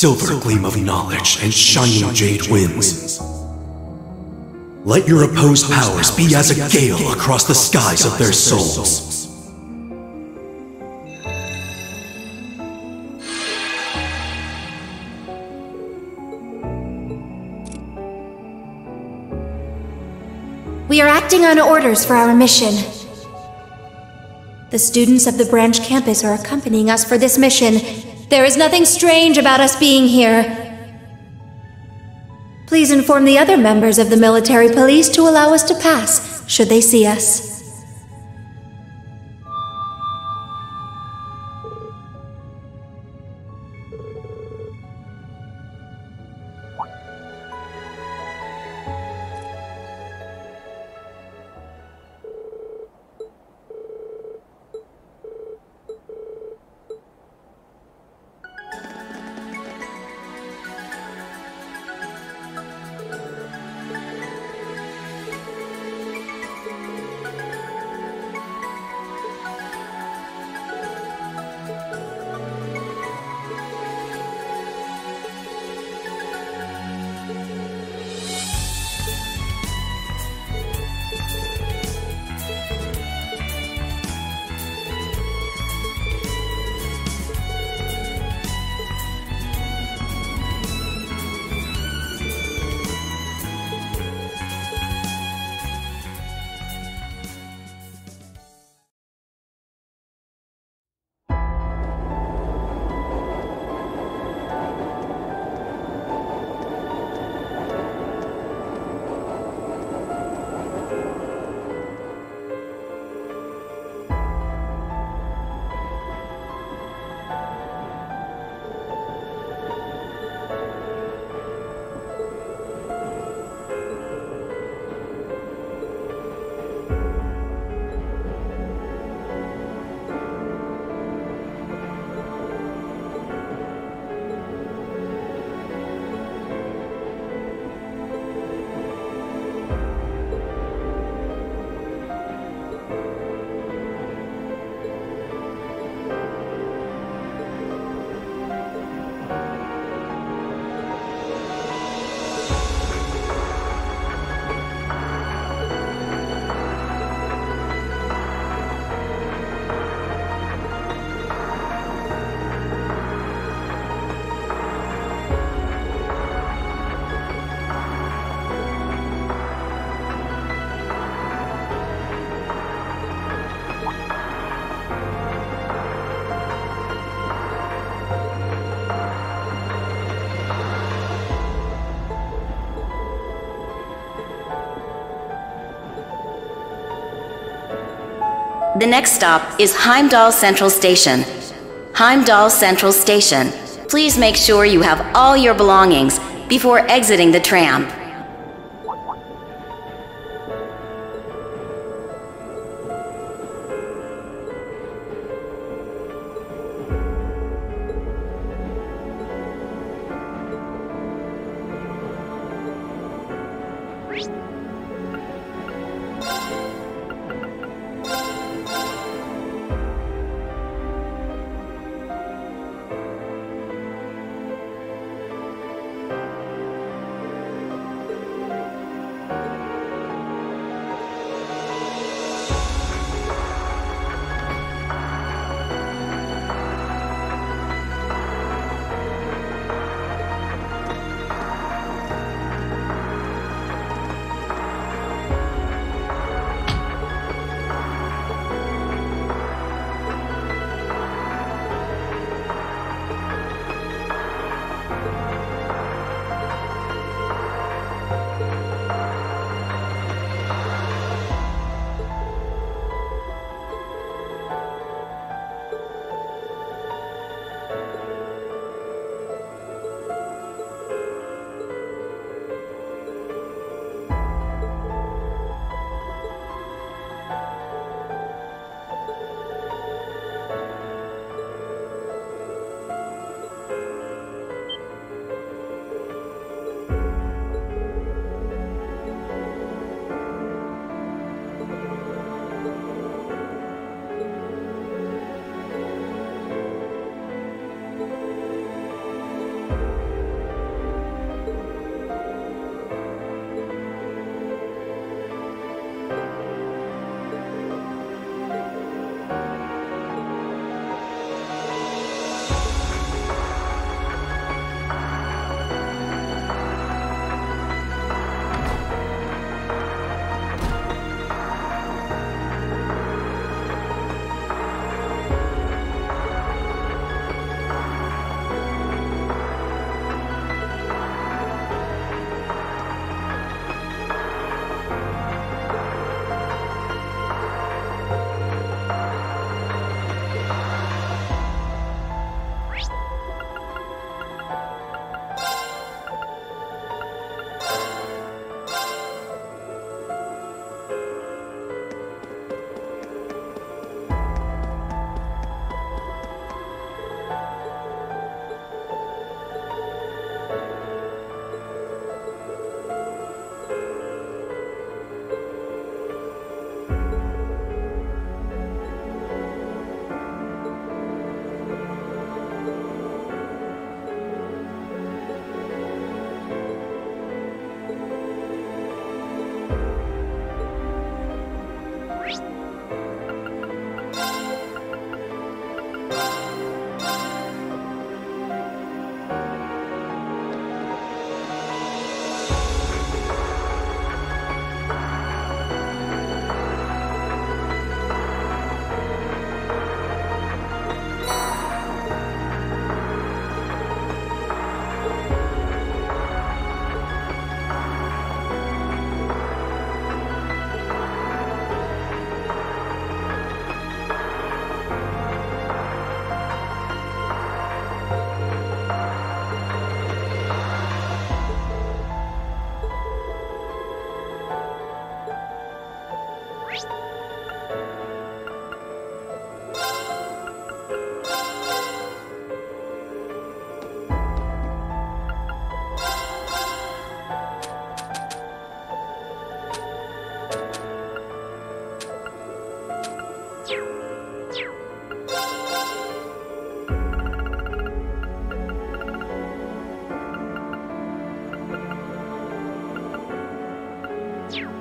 Silver gleam of knowledge and shining jade winds. Let your opposed powers be as a gale across the skies of their souls. We are acting on orders for our mission. The students of the branch campus are accompanying us for this mission. There is nothing strange about us being here. Please inform the other members of the military police to allow us to pass, should they see us. The next stop is Heimdall Central Station. Heimdall Central Station. Please make sure you have all your belongings before exiting the tram.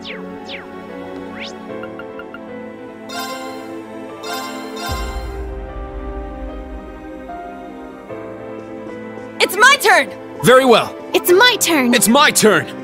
It's my turn! Very well. It's my turn! It's my turn!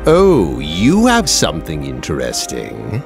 Oh, you have something interesting.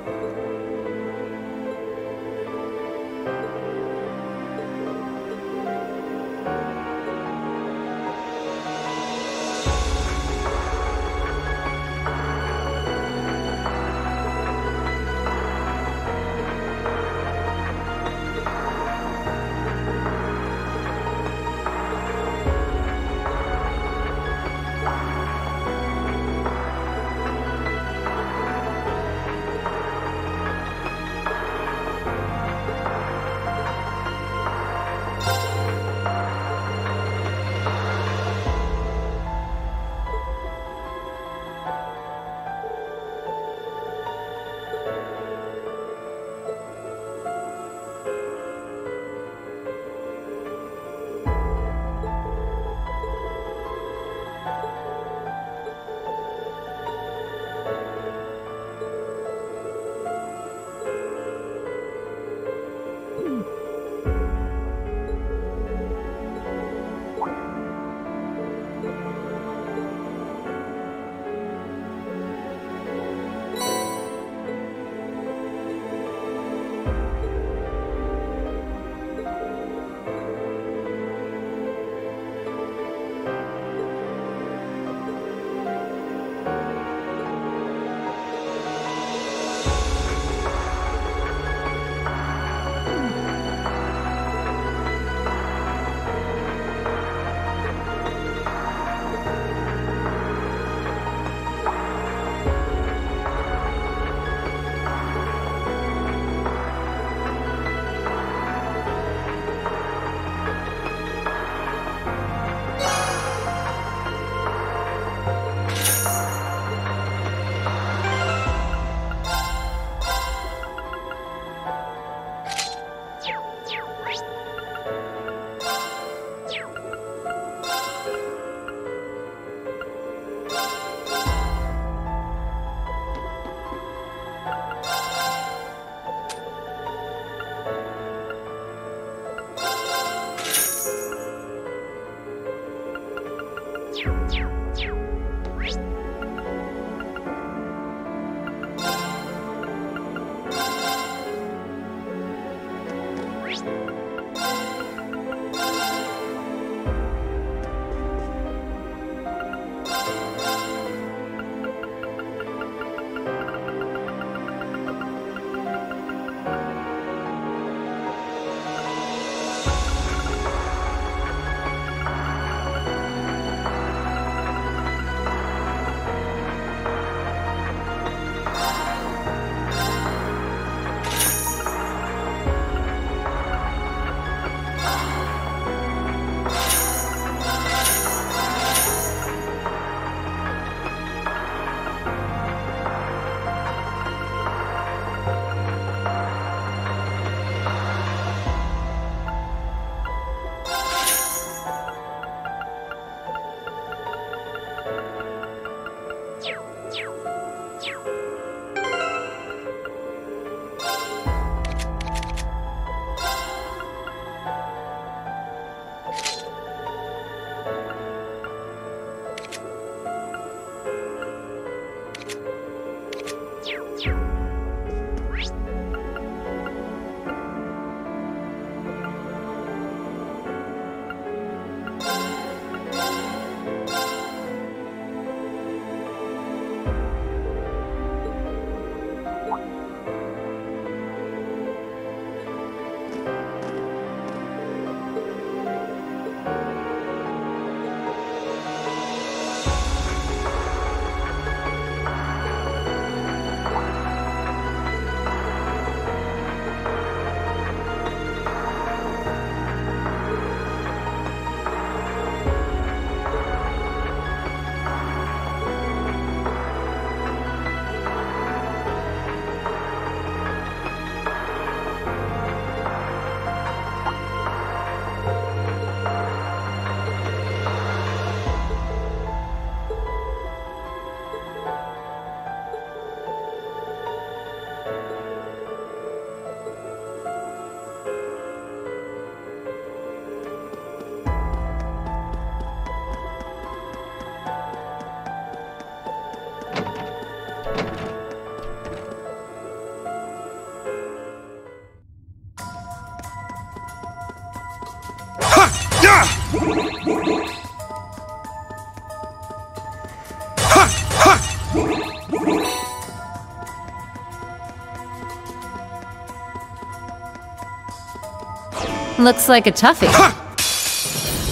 Looks like a toughie.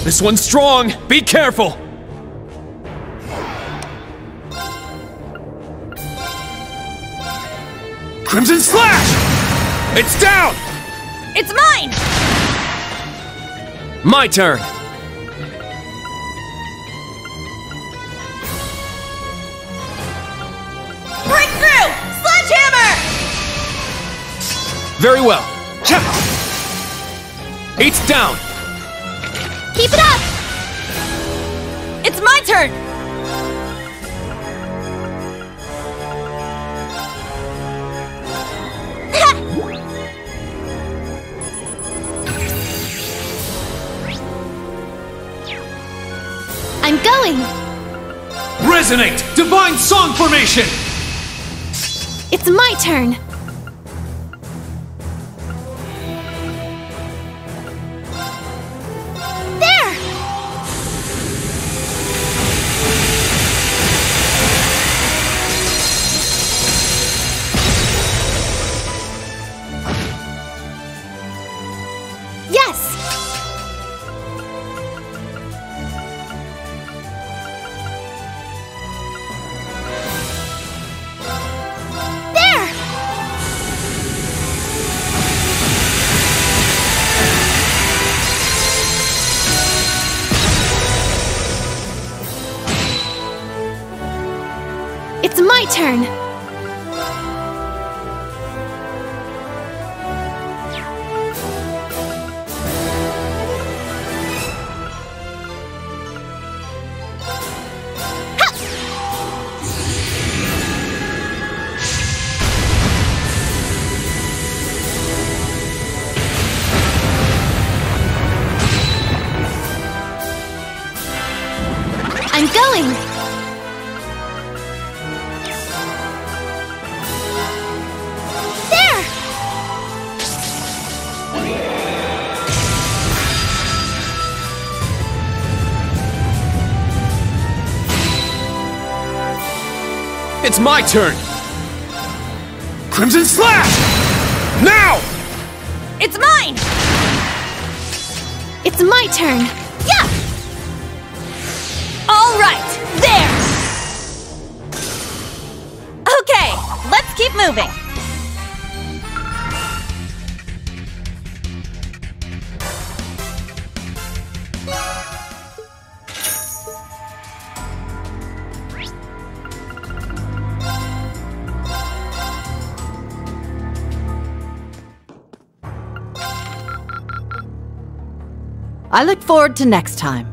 This one's strong! Be careful! Crimson Slash! It's down! It's mine! My turn! Breakthrough! Sledgehammer! Very well. It's down! Keep it up! It's my turn! I'm going! Resonate! Divine Song Formation! It's my turn! There! Yes! There! It's my turn! I'm going! There! It's my turn! Crimson Slash! Now! It's mine! It's my turn! Yeah! All right, there! Okay, let's keep moving. I look forward to next time.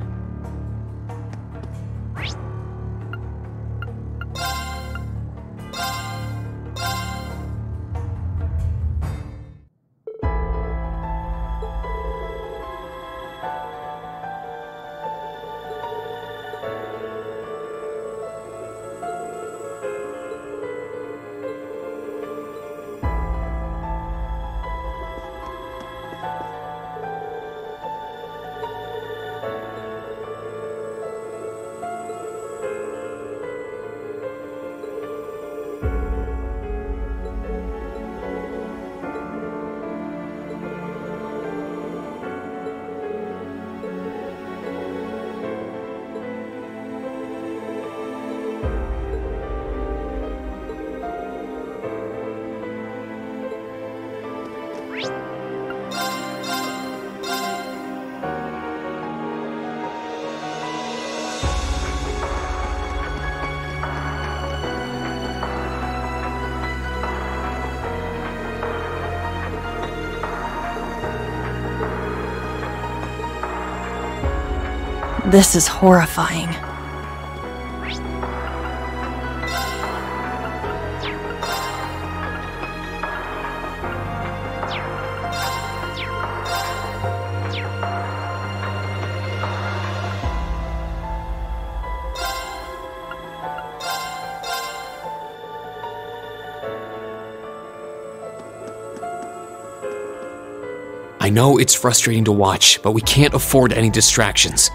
This is horrifying. I know it's frustrating to watch, but we can't afford any distractions.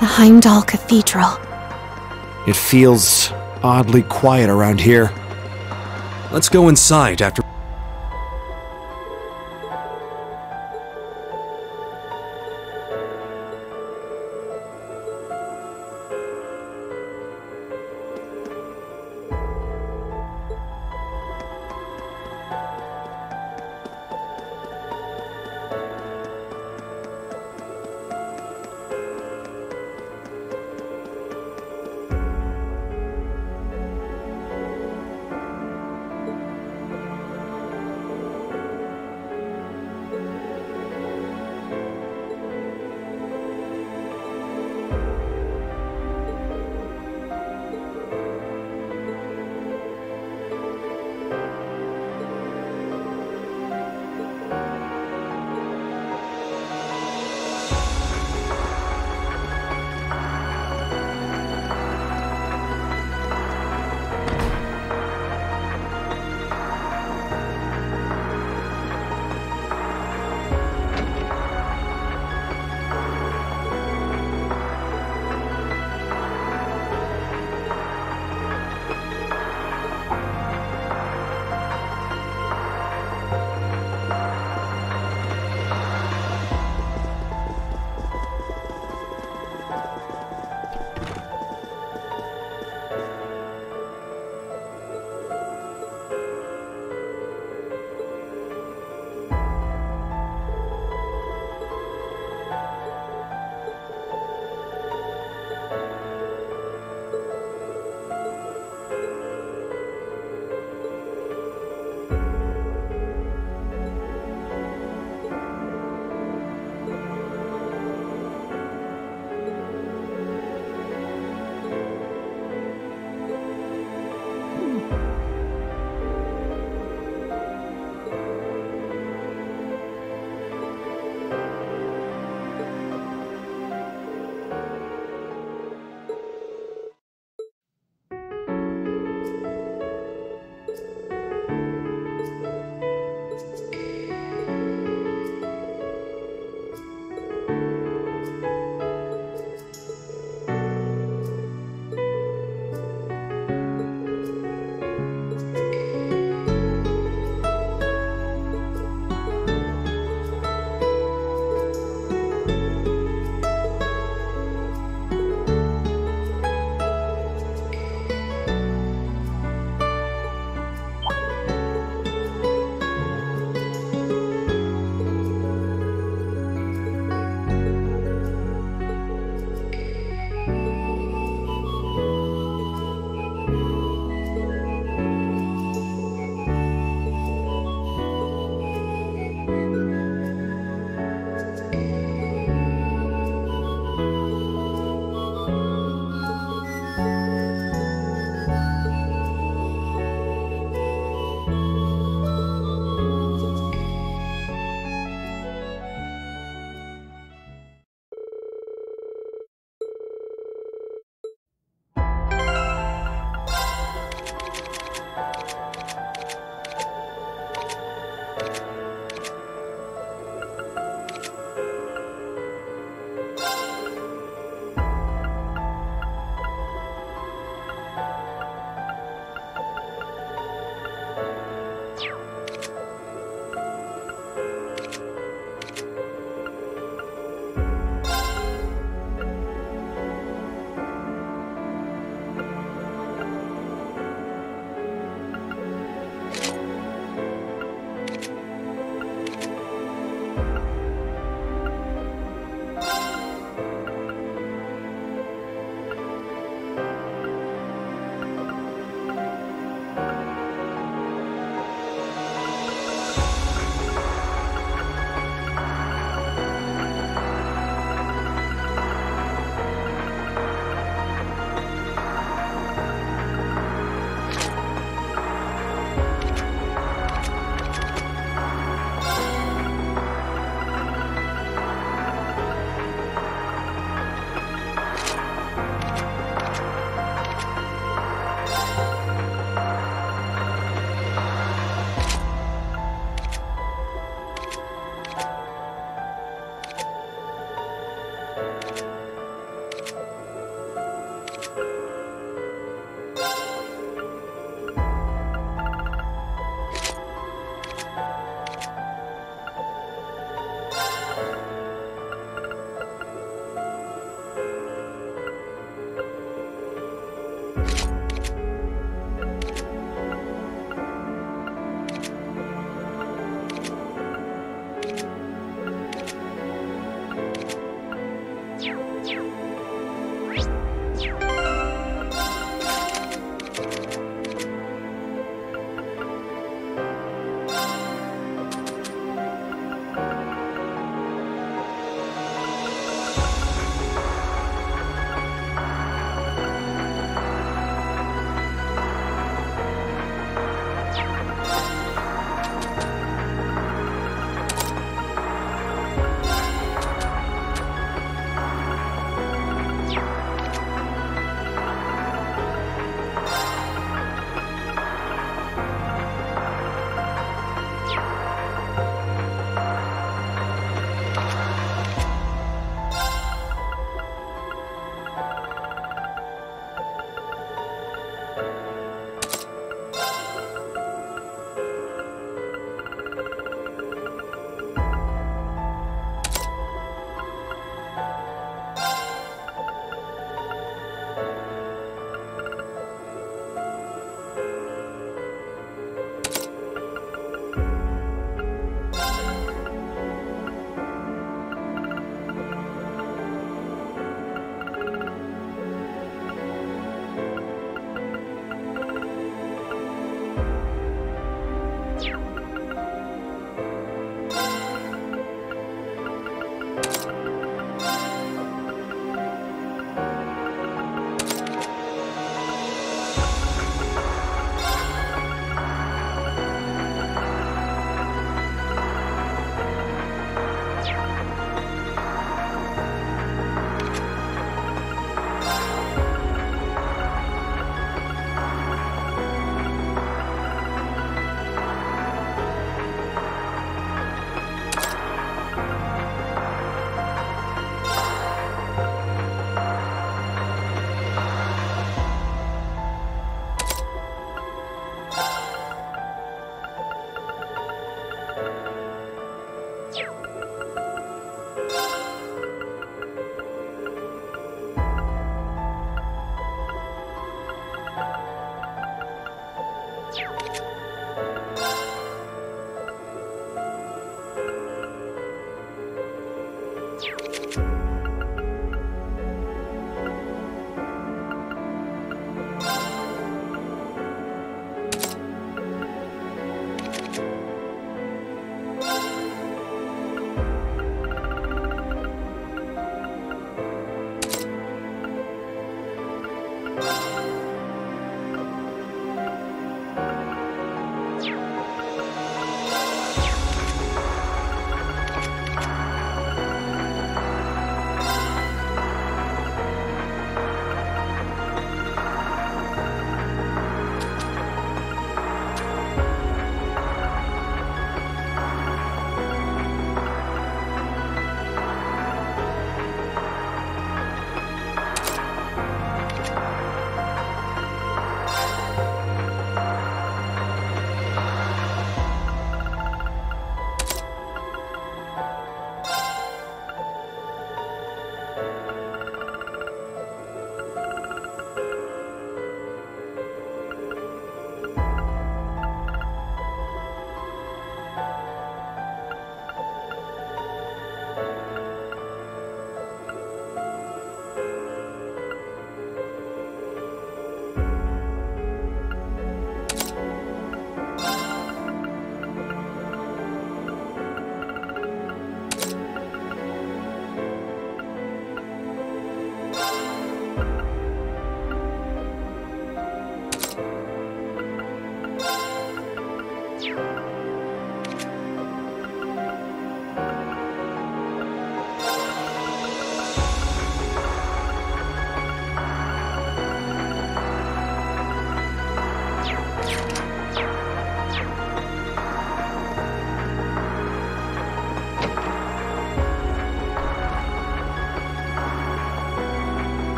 The Heimdall Cathedral. It feels oddly quiet around here. Let's go inside after.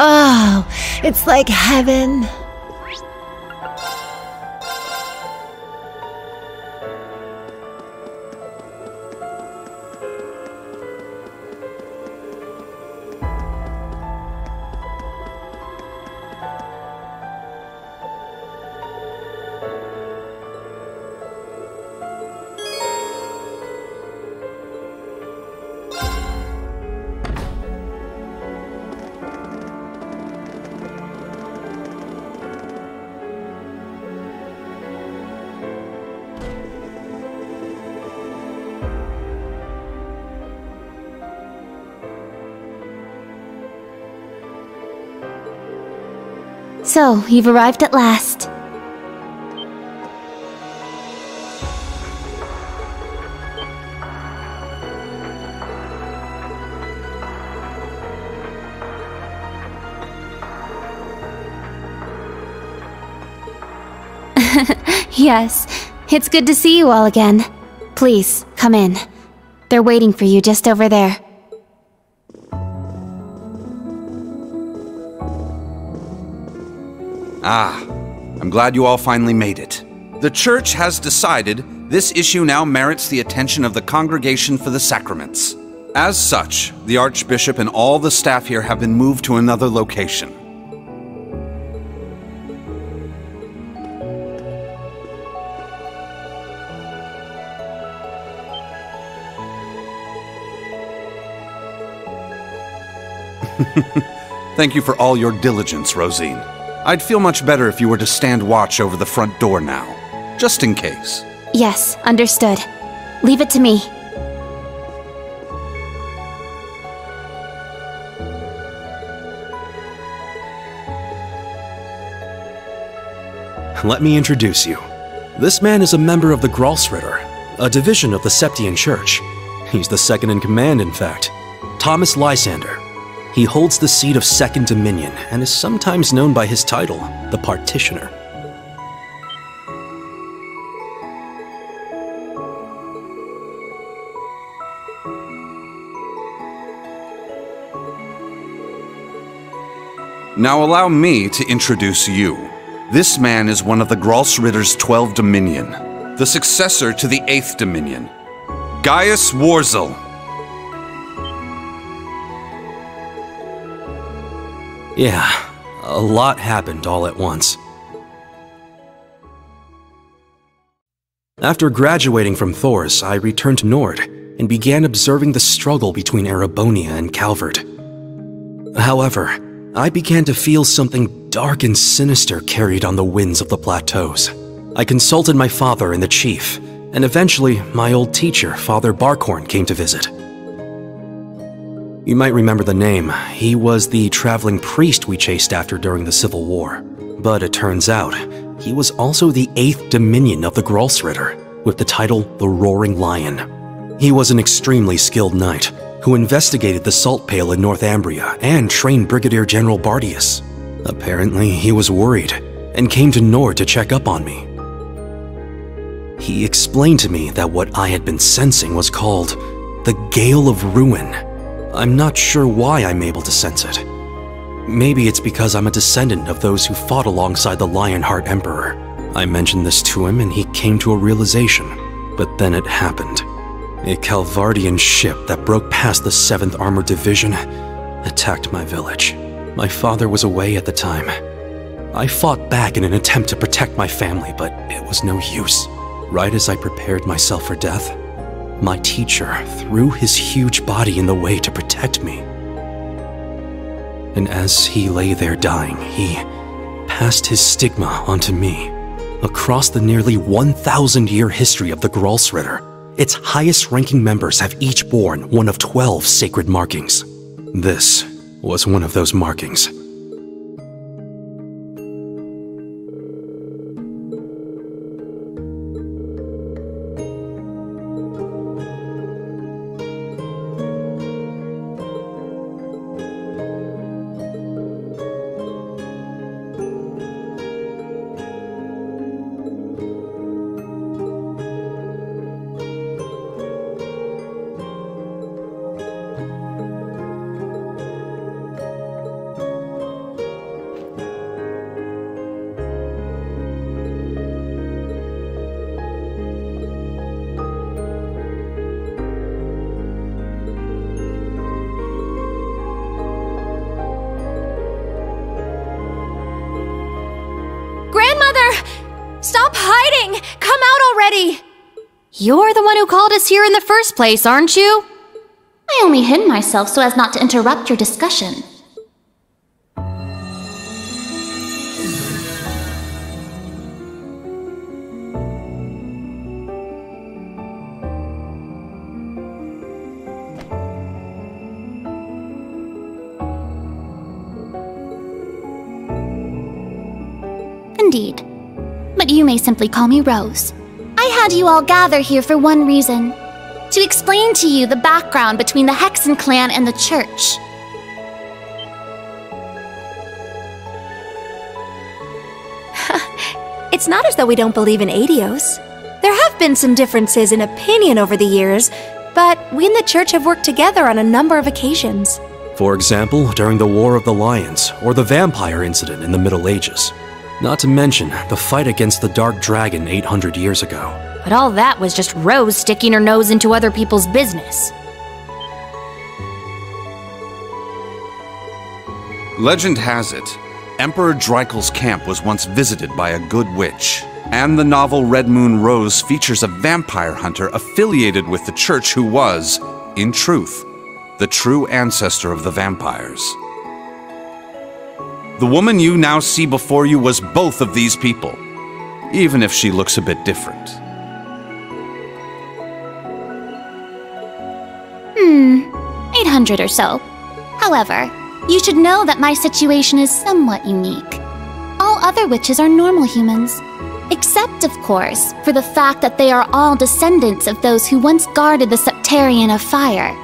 Oh, it's like heaven. So, you've arrived at last. Yes, it's good to see you all again. Please, come in. They're waiting for you just over there. Ah, I'm glad you all finally made it. The Church has decided this issue now merits the attention of the Congregation for the Sacraments. As such, the Archbishop and all the staff here have been moved to another location. Thank you for all your diligence, Rosine. I'd feel much better if you were to stand watch over the front door now, just in case. Yes, understood. Leave it to me. Let me introduce you. This man is a member of the Gralsritter, a division of the Septian Church. He's the second in command, in fact. Thomas Lysander. He holds the seat of Second Dominion and is sometimes known by his title, the Partitioner. Now allow me to introduce you. This man is one of the Gralsritter's 12 Dominion, the successor to the 8th Dominion, Gaius Warzel. Yeah, a lot happened all at once. After graduating from Thors, I returned to Nord and began observing the struggle between Erebonia and Calvard. However, I began to feel something dark and sinister carried on the winds of the plateaus. I consulted my father and the chief, and eventually my old teacher, Father Barkhorn, came to visit. You might remember the name. He was the traveling priest we chased after during the Civil War. But it turns out, he was also the 8th Dominion of the Gralsritter, with the title the Roaring Lion. He was an extremely skilled knight, who investigated the Salt Pale in Northumbria and trained Brigadier General Bardius. Apparently, he was worried, and came to Nord to check up on me. He explained to me that what I had been sensing was called the Gale of Ruin. I'm not sure why I'm able to sense it. Maybe it's because I'm a descendant of those who fought alongside the Lionheart Emperor. I mentioned this to him and he came to a realization. But then it happened. A Calvardian ship that broke past the 7th Armored Division attacked my village. My father was away at the time. I fought back in an attempt to protect my family, but it was no use. Right as I prepared myself for death, my teacher threw his huge body in the way to protect me. And as he lay there dying, he passed his stigma onto me. Across the nearly 1,000-year history of the Gralsritter, its highest-ranking members have each borne one of 12 sacred markings. This was one of those markings. Stop hiding! Come out already! You're the one who called us here in the first place, aren't you? I only hid myself so as not to interrupt your discussion. Indeed. But you may simply call me Rose. I had you all gather here for one reason. To explain to you the background between the Hexen clan and the Church. It's not as though we don't believe in Aidios. There have been some differences in opinion over the years, but we and the Church have worked together on a number of occasions. For example, during the War of the Lions, or the vampire incident in the Middle Ages. Not to mention the fight against the Dark Dragon 800 years ago. But all that was just Rose sticking her nose into other people's business. Legend has it, Emperor Dreikel's camp was once visited by a good witch, and the novel Red Moon Rose features a vampire hunter affiliated with the Church who was, in truth, the true ancestor of the vampires. The woman you now see before you was both of these people, even if she looks a bit different. 800 or so. However, you should know that my situation is somewhat unique. All other witches are normal humans. Except, of course, for the fact that they are all descendants of those who once guarded the Septarian of Fire.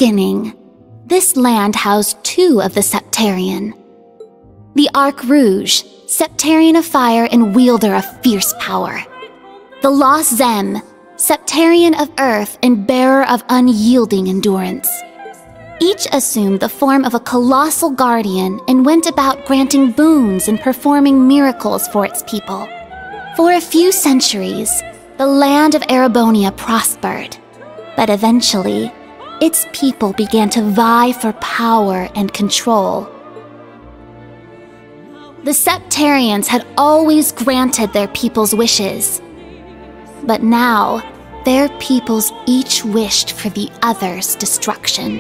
beginning, this land housed two of the Septarian. The Arc Rouge, Septarian of fire and wielder of fierce power. The Lost Zem, Septarian of earth and bearer of unyielding endurance. Each assumed the form of a colossal guardian and went about granting boons and performing miracles for its people. For a few centuries, the land of Erebonia prospered, but eventually, its people began to vie for power and control. The Septarians had always granted their people's wishes, but now, their peoples each wished for the other's destruction.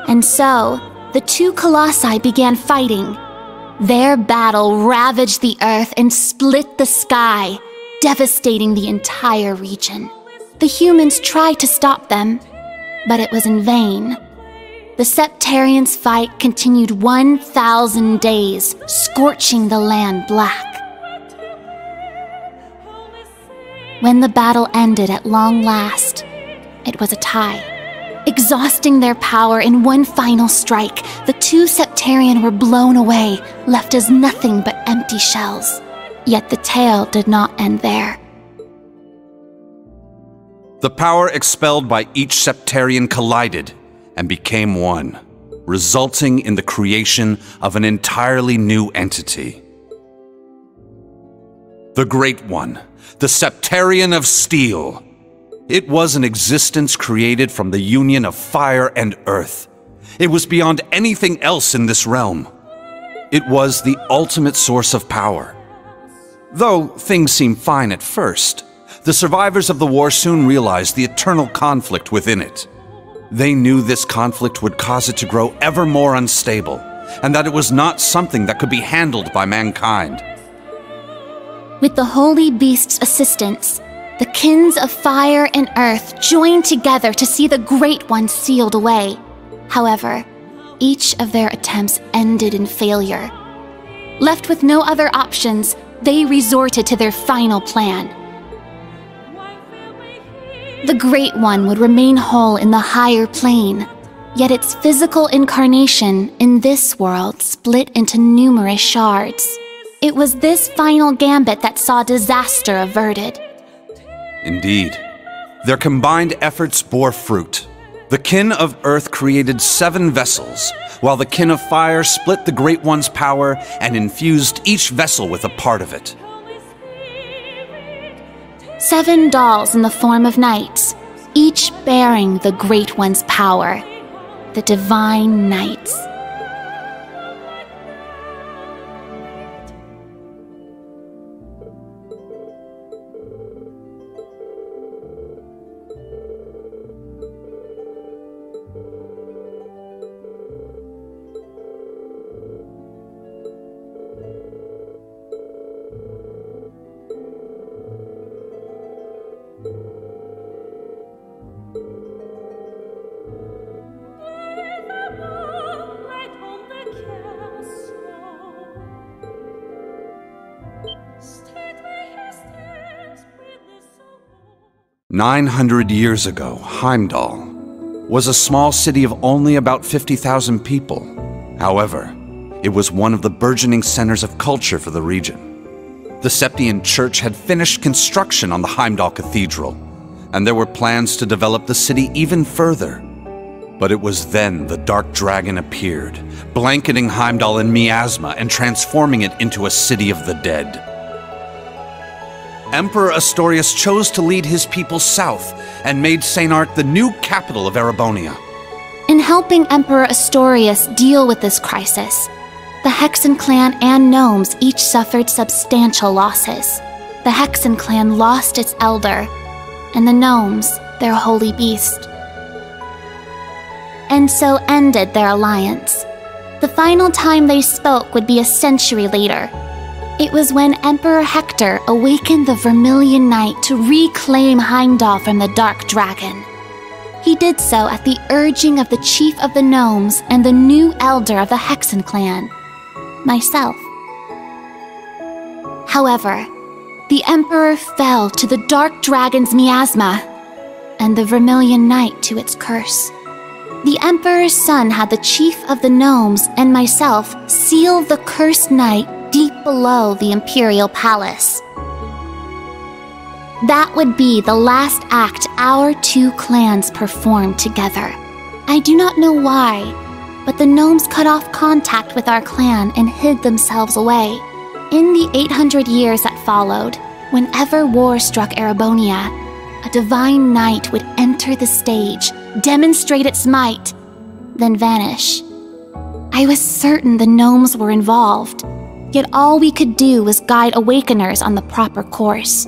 And so, the two colossi began fighting. Their battle ravaged the earth and split the sky, devastating the entire region. The humans tried to stop them, but it was in vain. The Septarians' fight continued 1,000 days, scorching the land black. When the battle ended at long last, it was a tie. Exhausting their power in one final strike, the two Septarian were blown away, left as nothing but empty shells. Yet the tale did not end there. The power expelled by each Septarian collided and became one, resulting in the creation of an entirely new entity. The Great One, the Septarian of Steel. It was an existence created from the union of fire and earth. It was beyond anything else in this realm. It was the ultimate source of power. Though things seemed fine at first, the survivors of the war soon realized the eternal conflict within it. They knew this conflict would cause it to grow ever more unstable, and that it was not something that could be handled by mankind. With the Holy Beast's assistance, the Kins of Fire and Earth joined together to see the Great One sealed away. However, each of their attempts ended in failure. Left with no other options, they resorted to their final plan. The Great One would remain whole in the higher plane, yet its physical incarnation in this world split into numerous shards. It was this final gambit that saw disaster averted. Indeed. Their combined efforts bore fruit. The Kin of Earth created 7 vessels, while the Kin of Fire split the Great One's power and infused each vessel with a part of it. 7 dolls in the form of knights, each bearing the Great One's power, the Divine Knights. "900 years ago, Heimdall was a small city of only about 50,000 people. However, it was one of the burgeoning centers of culture for the region. The Septian Church had finished construction on the Heimdall Cathedral, and there were plans to develop the city even further. But it was then the Dark Dragon appeared, blanketing Heimdall in miasma and transforming it into a city of the dead. Emperor Astorius chose to lead his people south and made St. Arc the new capital of Erebonia. In helping Emperor Astorius deal with this crisis, the Hexen clan and gnomes each suffered substantial losses. The Hexen clan lost its elder, and the gnomes their holy beast. And so ended their alliance. The final time they spoke would be a century later. It was when Emperor Hector awakened the Vermilion Knight to reclaim Heimdall from the Dark Dragon. He did so at the urging of the Chief of the Gnomes and the new Elder of the Hexen clan, myself. However, the Emperor fell to the Dark Dragon's miasma, and the Vermilion Knight to its curse. the Emperor's son had the chief of the gnomes and myself seal the cursed night deep below the Imperial Palace. That would be the last act our two clans performed together. I do not know why, but the gnomes cut off contact with our clan and hid themselves away. In the 800 years that followed, whenever war struck Erebonia, a divine knight would enter the stage, demonstrate its might, then vanish. I was certain the gnomes were involved, yet all we could do was guide awakeners on the proper course.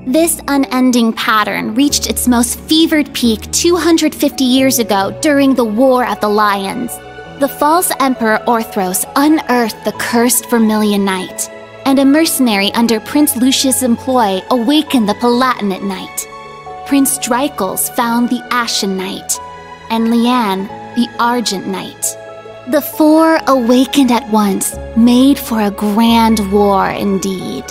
This unending pattern reached its most fevered peak 250 years ago during the War of the Lions. The false Emperor Orthros unearthed the cursed Vermilion Knight, and a mercenary under Prince Lucius' employ awakened the Palatinate Knight. Prince Dreichels found the Ashen Knight, and Leanne the Argent Knight. The four awakened at once, made for a grand war indeed.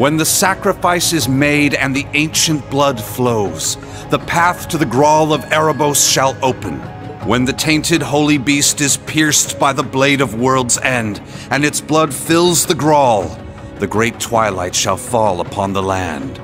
When the sacrifice is made and the ancient blood flows, the path to the Grawl of Erebos shall open. When the tainted holy beast is pierced by the blade of World's End, and its blood fills the Grawl, the great twilight shall fall upon the land.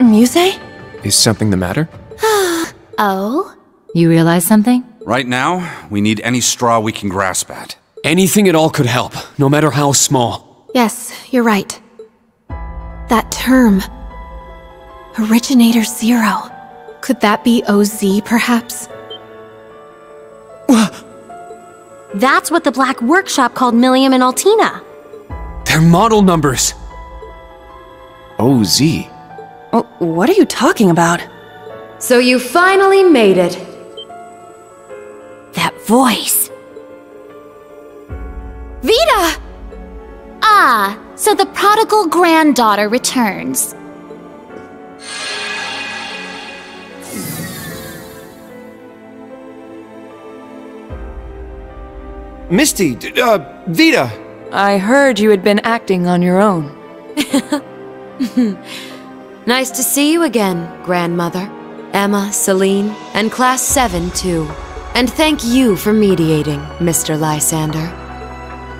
Muse? Is something the matter? Oh? You realize something? Right now, we need any straw we can grasp at. Anything at all could help, no matter how small. Yes, you're right. That term. Originator Zero. Could that be OZ, perhaps? That's what the Black Workshop called Millium and Altina. They're model numbers. OZ. Oh, what are you talking about? So you finally made it. That voice. Vita! Ah, so the prodigal granddaughter returns. Misty, Vita! I heard you had been acting on your own. Nice to see you again, Grandmother. Emma, Celine, and Class 7 too. And thank you for mediating, Mr. Lysander.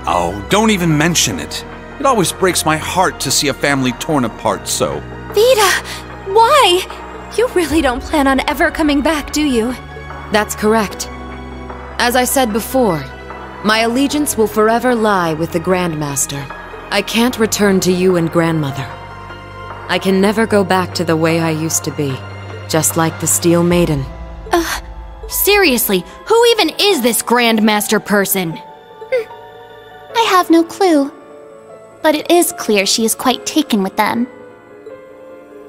Oh, don't even mention it. It always breaks my heart to see a family torn apart so. Vita! Why? You really don't plan on ever coming back, do you? That's correct. As I said before, my allegiance will forever lie with the Grandmaster. I can't return to you and Grandmother. I can never go back to the way I used to be, just like the Steel Maiden. Seriously, who even is this Grandmaster person? I have no clue. But it is clear she is quite taken with them.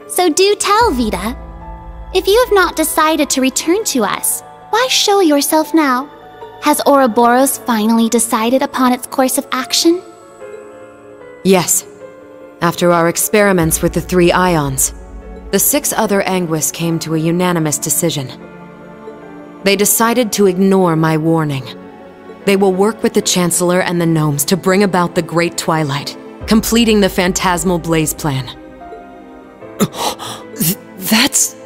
So do tell, Vita. If you have not decided to return to us, why show yourself now? Has Ouroboros finally decided upon its course of action? Yes. After our experiments with the 3 ions, the 6 other Anguis came to a unanimous decision. They decided to ignore my warning. They will work with the Chancellor and the Gnomes to bring about the Great Twilight, completing the Phantasmal Blaze Plan.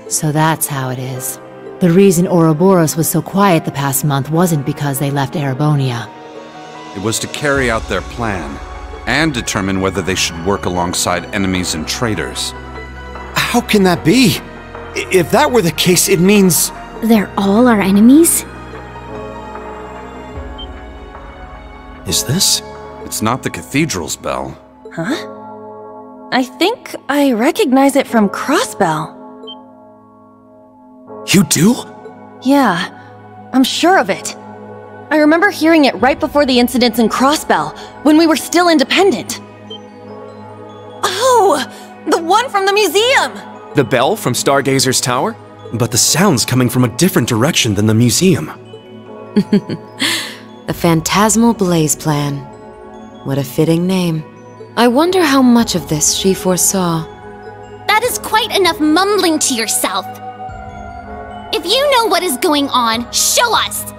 So that's how it is. The reason Ouroboros was so quiet the past month wasn't because they left Erebonia. It was to carry out their plan, and determine whether they should work alongside enemies and traitors. How can that be? If that were the case, it means... They're all our enemies? Is this? It's not the cathedral's bell. Huh? I think I recognize it from Crossbell. You do? Yeah, I'm sure of it. I remember hearing it right before the incidents in Crossbell, when we were still independent. Oh! The one from the museum! The bell from Stargazer's Tower? But the sound's coming from a different direction than the museum. The Phantasmal Blaze Plan. What a fitting name. I wonder how much of this she foresaw. That is quite enough mumbling to yourself. If you know what is going on, show us!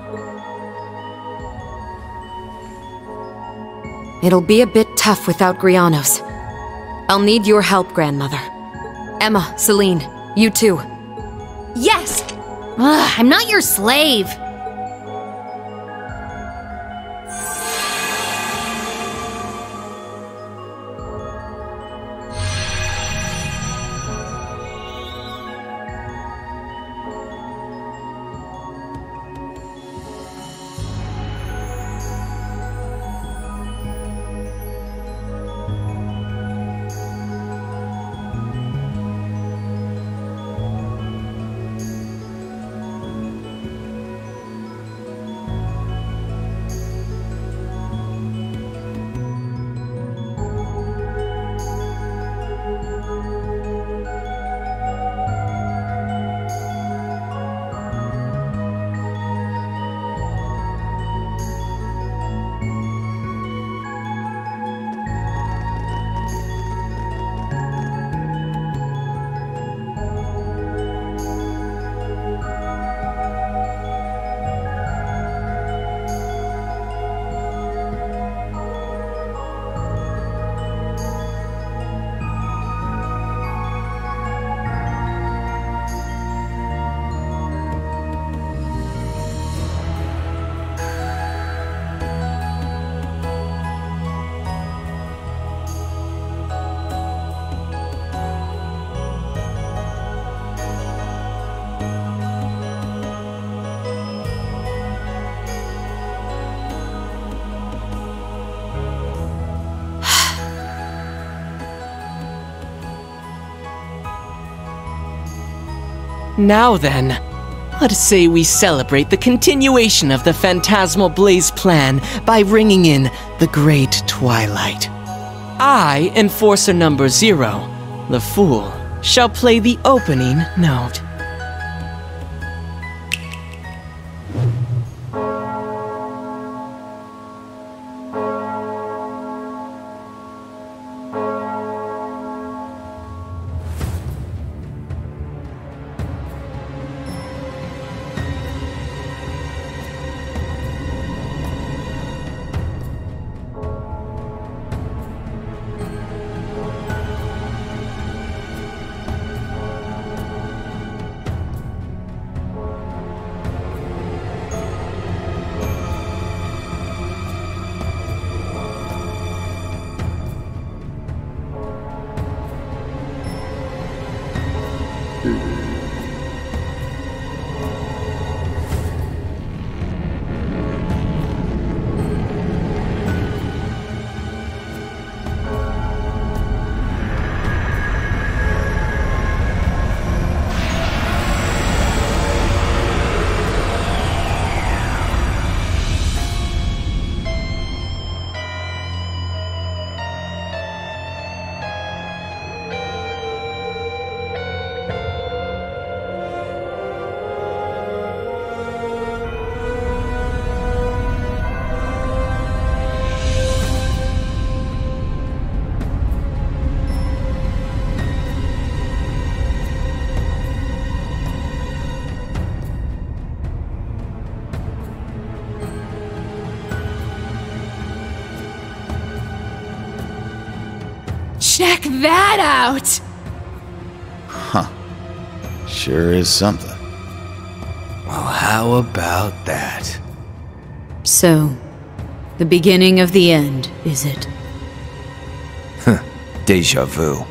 It'll be a bit tough without Grianos. I'll need your help, Grandmother. Emma, Celine, you too. Yes! I'm not your slave. Now then, let us say we celebrate the continuation of the Phantasmal Blaze plan by ringing in the Great Twilight. I, Enforcer number 0, the Fool, shall play the opening note. Check that out! Huh. Sure is something. Well, how about that? So, the beginning of the end, is it? Deja vu.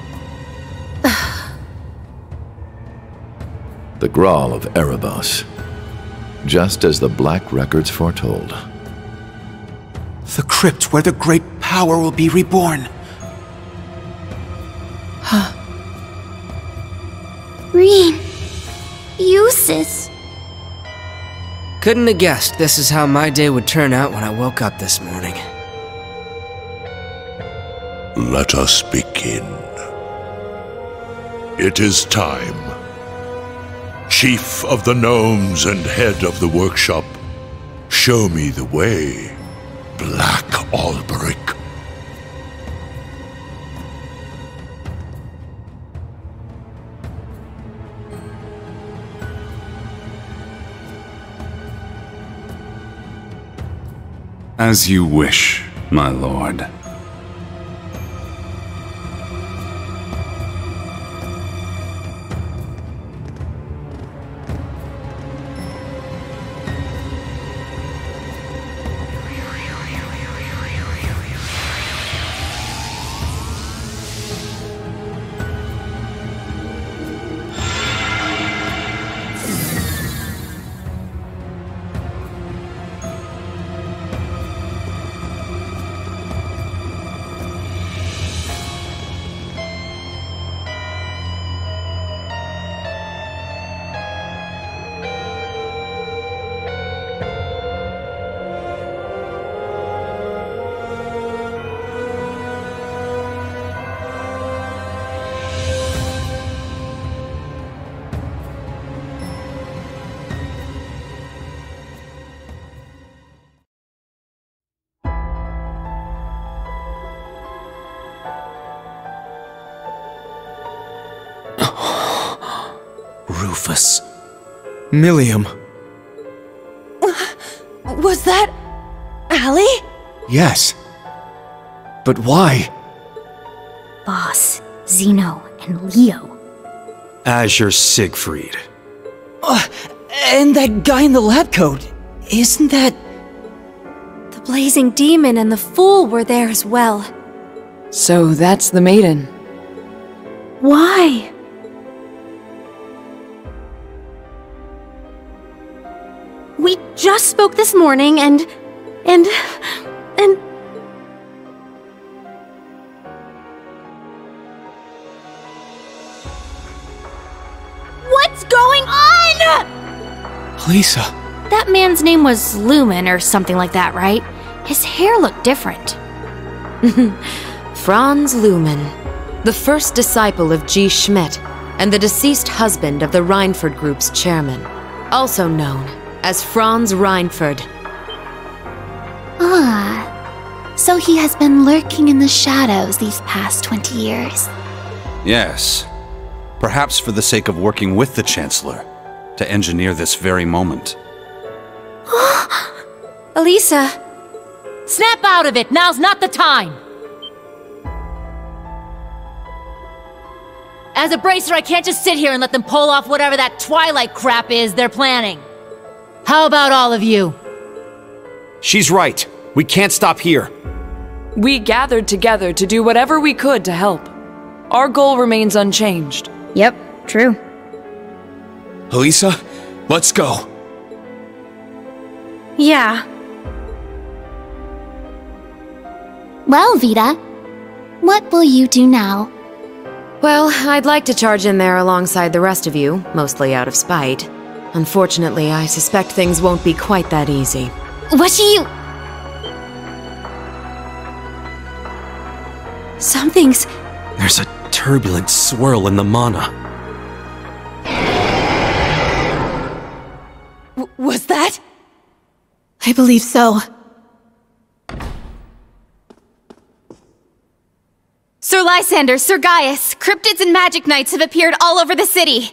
The Grawl of Erebos. Just as the Black Records foretold. The crypt where the great power will be reborn. Rean. Eustace. Couldn't have guessed this is how my day would turn out when I woke up this morning. Let us begin. It is time. Chief of the Gnomes and head of the workshop, show me the way, Black Alberic. As you wish, my lord. Rufus. Millium. Was that... Allie? Yes. But why? Boss, Zeno, and Leo. Azure Siegfried. And that guy in the lab coat, isn't that... The Blazing Demon and the Fool were there as well. So that's the maiden. Why? We just spoke this morning and... What's going on? Lisa. That man's name was Lumen or something like that, right? His hair looked different. Franz Lumen, the first disciple of G. Schmidt, and the deceased husband of the Reinford Group's chairman, also known as Franz Reinford. Ah, so he has been lurking in the shadows these past 20 years. Yes. Perhaps for the sake of working with the Chancellor, to engineer this very moment. Elisa! Snap out of it! Now's not the time! As a bracer, I can't just sit here and let them pull off whatever that Twilight crap is they're planning. How about all of you? She's right. We can't stop here. We gathered together to do whatever we could to help. Our goal remains unchanged. Yep, true. Elisa, let's go. Yeah. Well, Vita, what will you do now? Well, I'd like to charge in there alongside the rest of you, mostly out of spite. Unfortunately, I suspect things won't be quite that easy. What do you... Something's... There's a turbulent swirl in the mana. Was that? I believe so. Sir Lysander, Sir Gaius, cryptids and magic knights have appeared all over the city.